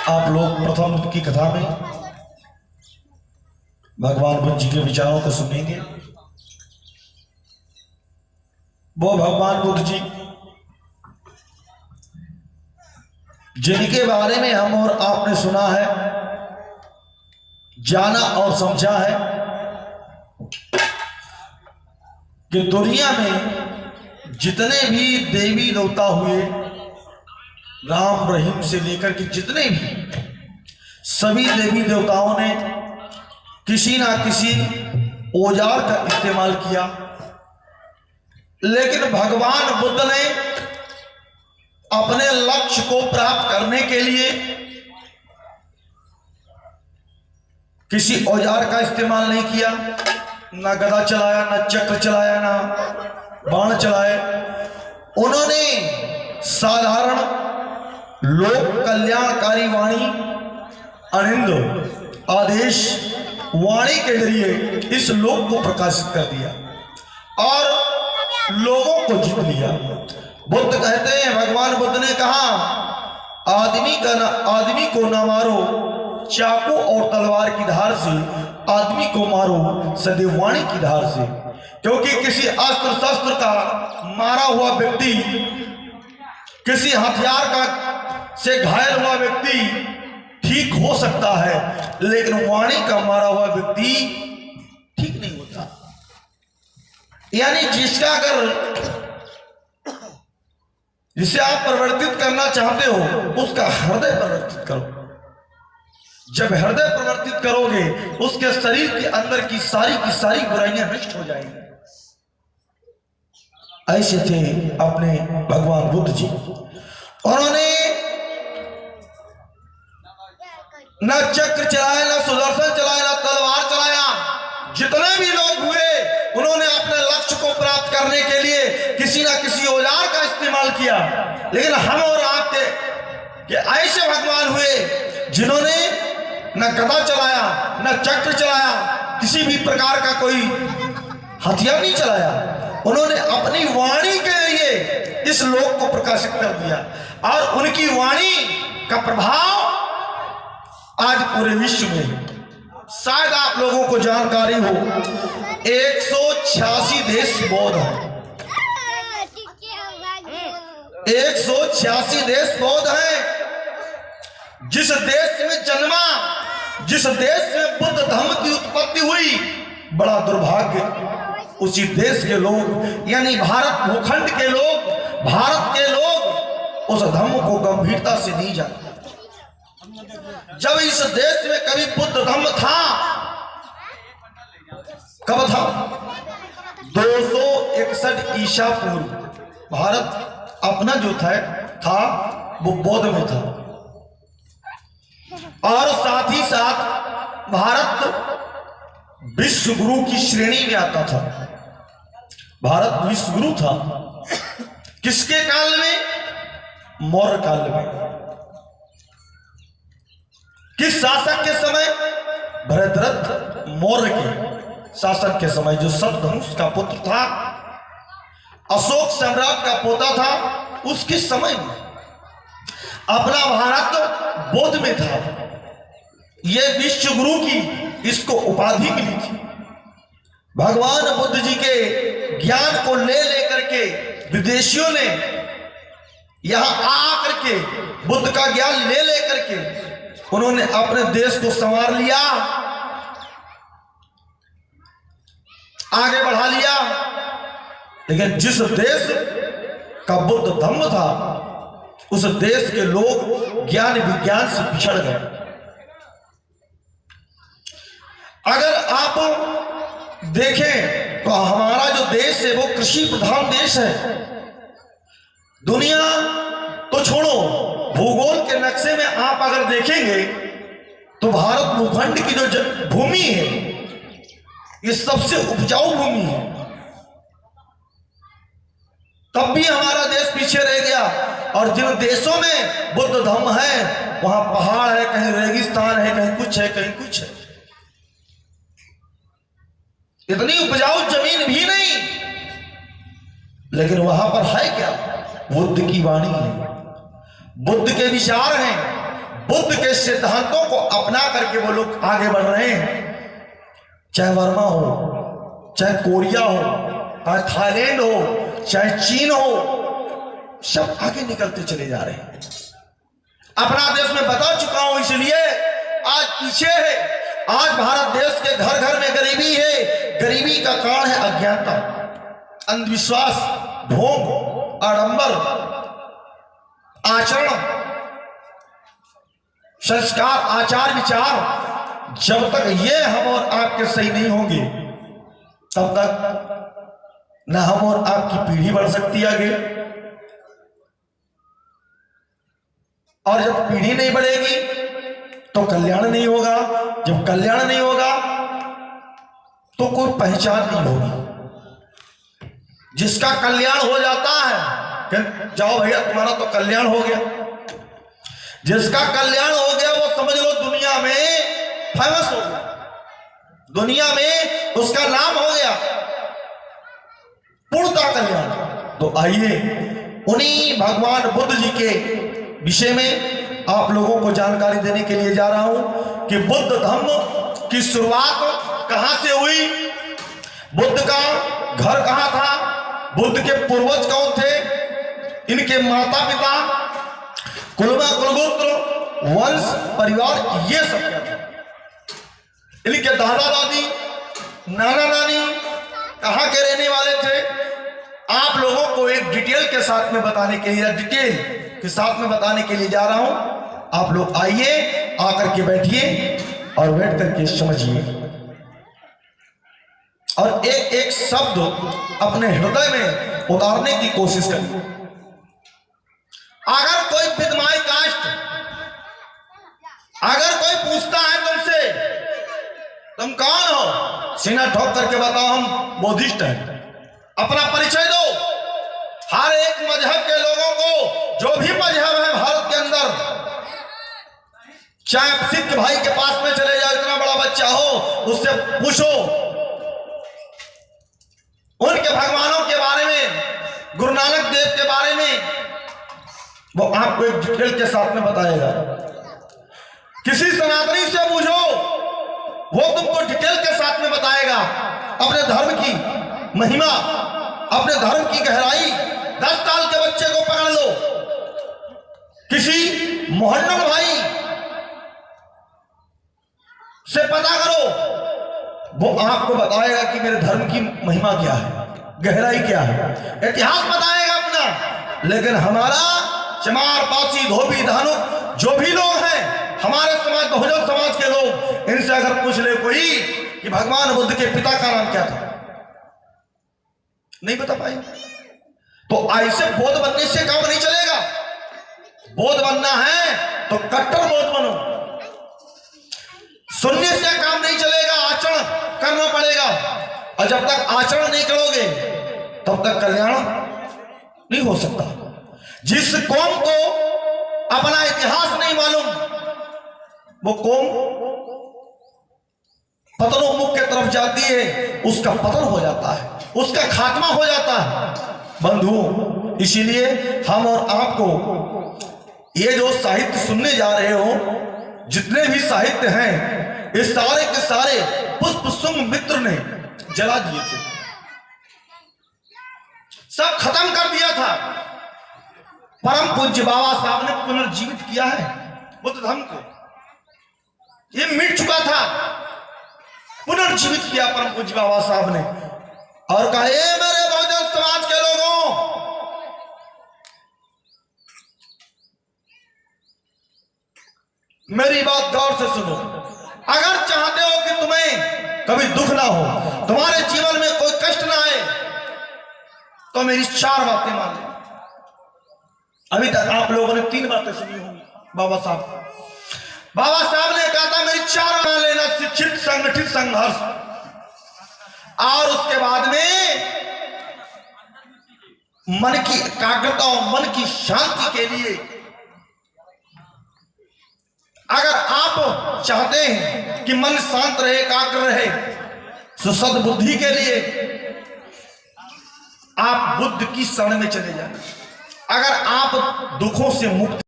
आप लोग प्रथम की कथा में भगवान बुद्ध जी के विचारों को सुनेंगे। वो भगवान बुद्ध जी जिनके बारे में हम और आपने सुना है, जाना और समझा है कि दुनिया में जितने भी देवी देवता हुए, राम रहीम से लेकर के जितने भी सभी देवी देवताओं ने किसी ना किसी औजार का इस्तेमाल किया, लेकिन भगवान बुद्ध ने अपने लक्ष्य को प्राप्त करने के लिए किसी औजार का इस्तेमाल नहीं किया। ना गदा चलाया, ना चक्र चलाया, ना बाण चलाए। उन्होंने साधारण लोक कल्याणकारी वाणी, अनिंद आदेश वाणी के जरिए इस लोक को प्रकाशित कर दिया और लोगों को जीत लिया। बुद्ध कहते हैं, भगवान बुद्ध ने कहा, आदमी को न मारो चाकू और तलवार की धार से, आदमी को मारो सदैव वाणी की धार से। क्योंकि किसी अस्त्र शस्त्र का मारा हुआ व्यक्ति, किसी हथियार का से घायल हुआ व्यक्ति ठीक हो सकता है, लेकिन वाणी का मारा हुआ व्यक्ति ठीक नहीं होता। यानी जिसे आप परिवर्तित करना चाहते हो, उसका हृदय परिवर्तित करो। जब हृदय परिवर्तित करोगे, उसके शरीर के अंदर की सारी बुराइयां नष्ट हो जाएंगी। ऐसे थे अपने भगवान बुद्ध जी। उन्होंने न चक्र चलाया, न सुदर्शन चलाया, न तलवार चलाया। जितने भी लोग हुए, उन्होंने अपने लक्ष्य को प्राप्त करने के लिए किसी ना किसी औजार का इस्तेमाल किया। लेकिन हम और आप के ऐसे भगवान हुए जिन्होंने न गदा चलाया, न चक्र चलाया, किसी भी प्रकार का कोई हथियार नहीं चलाया। उन्होंने अपनी वाणी के लिए इस लोक को प्रकाशित कर दिया और उनकी वाणी का प्रभाव आज पूरे विश्व में, शायद आप लोगों को जानकारी हो, 186 देश बौद्ध हैं। 186 देश बौद्ध हैं। जिस देश में जन्मा, जिस देश में बुद्ध धर्म की उत्पत्ति हुई, बड़ा दुर्भाग्य उसी देश के लोग, यानी भारत भूखंड के लोग, भारत के लोग उस धर्म को गंभीरता से नहीं जानते। जब इस देश में कभी बुद्ध धर्म था, कब था? 261 ईसा पूर्व भारत अपना जो था वो बौद्ध में था। और साथ ही साथ भारत विश्व गुरु की श्रेणी में आता था। भारत विश्व गुरु था। किसके काल में? मौर्य काल में। किस शासक के समय? भरतरथ मौर्य के शासन के समय, जो सतधनुष का पुत्र था, अशोक सम्राट का पोता था, उसके समय में अपना भारत बौद्ध में था। यह विश्व गुरु की इसको उपाधि मिली थी। भगवान बुद्ध जी के ज्ञान को ले लेकर के विदेशियों ने यहां आकर के बुद्ध का ज्ञान ले लेकर के उन्होंने अपने देश को संवार लिया, आगे बढ़ा लिया। लेकिन जिस देश का बुद्ध धम्म था, उस देश के लोग ज्ञान विज्ञान से पिछड़ गए। अगर आप देखें तो हमारा जो देश है वो कृषि प्रधान देश है। दुनिया तो छोड़ो, भूगोल के नक्शे में आप अगर देखेंगे तो भारत भूखंड की जो भूमि है, ये सबसे उपजाऊ भूमि है। तब भी हमारा देश पीछे रह गया। और जिन देशों में बुद्ध धर्म है, वहां पहाड़ है, कहीं रेगिस्तान है, कहीं कुछ है, कहीं कुछ है। इतनी उपजाऊ जमीन भी नहीं, लेकिन वहां पर है क्या? बुद्ध की वाणी है, बुद्ध के विचार हैं, बुद्ध के सिद्धांतों को अपना करके वो लोग आगे बढ़ रहे हैं। चाहे वर्मा हो, चाहे कोरिया हो, चाहे थाईलैंड हो, चाहे चीन हो, सब आगे निकलते चले जा रहे हैं। अपना देश में बता चुका हूं, इसलिए आज पीछे है। आज भारत देश के घर घर में गरीबी है। गरीबी का कारण है अज्ञानता, अंधविश्वास, ढोंग, आडंबर, आचरण, संस्कार, आचार विचार। जब तक ये हम और आपके सही नहीं होंगे तब तक न हम और आपकी पीढ़ी बढ़ सकती है आगे। और जब पीढ़ी नहीं बढ़ेगी तो कल्याण नहीं होगा। जब कल्याण नहीं होगा तो कोई पहचान नहीं होगी। जिसका कल्याण हो जाता है कि जाओ भैया तुम्हारा तो कल्याण हो गया। जिसका कल्याण हो गया वो समझ लो दुनिया में फेमस हो गया, दुनिया में उसका नाम हो गया, पूर्णतः कल्याण। तो आइए उन्हीं भगवान बुद्ध जी के विषय में आप लोगों को जानकारी देने के लिए जा रहा हूं कि बुद्ध धर्म की शुरुआत कहां से हुई, बुद्ध का घर कहां था, बुद्ध के पूर्वज कौन थे, इनके माता पिता, कुलमा कुलगोत्र, वंश, परिवार, ये सब क्या था, इनके दादा दादी, नाना नानी कहां के रहने वाले थे। आप लोगों को एक डिटेल के साथ में बताने के लिए, डिटेल के साथ में बताने के लिए जा रहा हूं। आप लोग आइए, आकर के बैठिए और बैठ करके समझिए और एक एक शब्द अपने हृदय में उतारने की कोशिश करिए। अगर कोई विधमाई कास्ट, अगर कोई पूछता है तुमसे तुम कौन हो, सीना ठोक करके बताओ हम बुद्धिस्ट हैं, अपना परिचय दो। हर एक मजहब के लोगों को, जो भी मजहब है भारत के अंदर, चाहे सिख भाई के पास में चले जाओ, इतना बड़ा बच्चा हो, उससे पूछो उनके भगवानों के बारे में, गुरु नानक देव के बारे में, वो आपको एक डिटेल के साथ में बताएगा। किसी सनातनी से पूछो, वो तुमको डिटेल के साथ में बताएगा अपने धर्म की महिमा, अपने धर्म की गहराई। 10 साल के बच्चे को पकड़ लो, किसी मोहल्ला भाई से पता करो, वो आपको बताएगा कि मेरे धर्म की महिमा क्या है, गहराई क्या है, इतिहास बताएगा अपना। लेकिन हमारा चमार, पासी, धोबी, धानुक जो भी लोग हैं, हमारे समाज, बहुजन समाज के लोग, इनसे अगर पूछ ले कोई कि भगवान बुद्ध के पिता का नाम क्या था, नहीं बता पाएंगे। तो ऐसे बौद्ध बनने से काम नहीं चलेगा। बौद्ध बनना है तो कट्टर बौद्ध बनो, सुनने से काम नहीं चलेगा, आचरण करना पड़ेगा। और जब तक आचरण नहीं करोगे तब तक कल्याण नहीं हो सकता। जिस कौम को अपना इतिहास नहीं मालूम, वो कौम पतनोन्मुख के तरफ जाती है, उसका पतन हो जाता है, उसका खात्मा हो जाता है। बंधुओं, इसीलिए हम और आपको ये जो साहित्य सुनने जा रहे हो, जितने भी साहित्य हैं, ये सारे के सारे पुष्प शुंग मित्र ने जला दिए थे, सब खत्म कर दिया था। परम पूज्य बाबा साहब ने पुनर्जीवित किया है बुद्ध धर्म को। ये मिट चुका था, पुनर्जीवित किया परम पूज्य बाबा साहब ने और कहा, ए मेरे बहुजन समाज के लोगों, मेरी बात गौर से सुनो। अगर चाहते हो कि तुम्हें कभी दुख ना हो, तुम्हारे जीवन में कोई कष्ट ना आए, तो मेरी 4 बातें मान लो। अभी तक आप लोगों ने 3 बातें सुनी होंगी बाबा साहब। बाबा साहब ने कहा था मेरी 4 मान लेना, शिक्षित, संगठित, संघर्ष, और उसके बाद में मन की एकाग्रता और मन की शांति के लिए, अगर आप चाहते हैं कि मन शांत रहे, एकाग्र रहे, तो सद्बुद्धि के लिए आप बुद्ध की शरण में चले जाएं। अगर आप दुखों से मुक्त